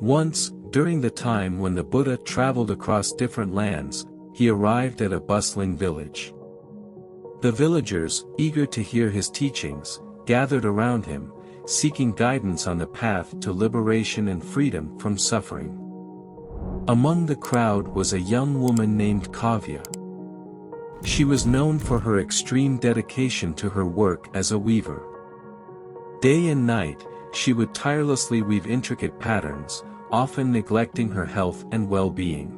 Once, during the time when the Buddha traveled across different lands, he arrived at a bustling village. The villagers, eager to hear his teachings, gathered around him, seeking guidance on the path to liberation and freedom from suffering. Among the crowd was a young woman named Kavya. She was known for her extreme dedication to her work as a weaver. Day and night, she would tirelessly weave intricate patterns, often neglecting her health and well-being.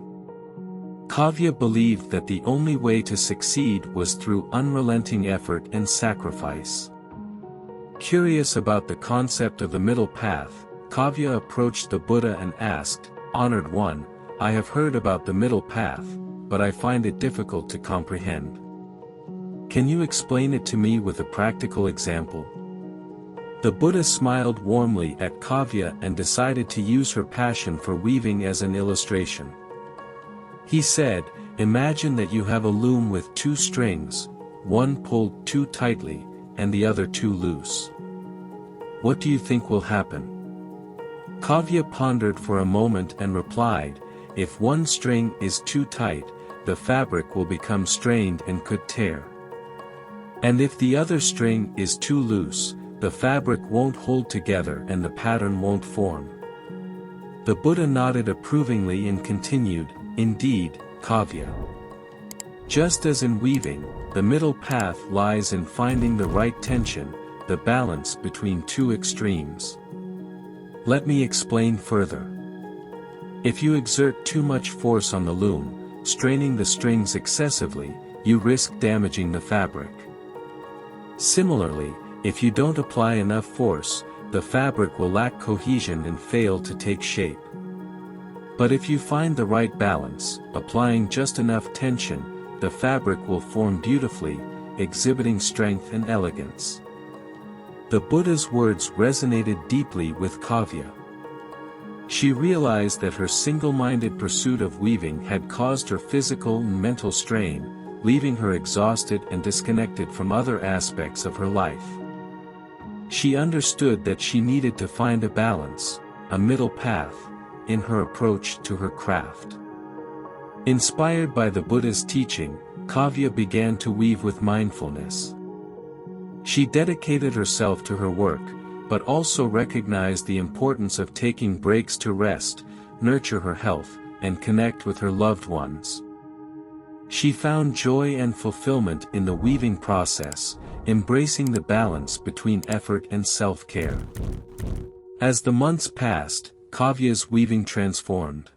Kavya believed that the only way to succeed was through unrelenting effort and sacrifice. Curious about the concept of the middle path, Kavya approached the Buddha and asked, "Honored One, I have heard about the middle path, but I find it difficult to comprehend. Can you explain it to me with a practical example?" The Buddha smiled warmly at Kavya and decided to use her passion for weaving as an illustration. He said, "Imagine that you have a loom with two strings, one pulled too tightly, and the other too loose. What do you think will happen?" Kavya pondered for a moment and replied, "If one string is too tight, the fabric will become strained and could tear. And if the other string is too loose, the fabric won't hold together and the pattern won't form." The Buddha nodded approvingly and continued, "Indeed, Kavya. Just as in weaving, the middle path lies in finding the right tension, the balance between two extremes. Let me explain further. If you exert too much force on the loom, straining the strings excessively, you risk damaging the fabric. Similarly, if you don't apply enough force, the fabric will lack cohesion and fail to take shape. But if you find the right balance, applying just enough tension, the fabric will form beautifully, exhibiting strength and elegance." The Buddha's words resonated deeply with Kavya. She realized that her single-minded pursuit of weaving had caused her physical and mental strain, leaving her exhausted and disconnected from other aspects of her life. She understood that she needed to find a balance, a middle path, in her approach to her craft. Inspired by the Buddha's teaching, Kavya began to weave with mindfulness. She dedicated herself to her work, but also recognized the importance of taking breaks to rest, nurture her health, and connect with her loved ones. She found joy and fulfillment in the weaving process, embracing the balance between effort and self-care. As the months passed, Kavya's weaving transformed.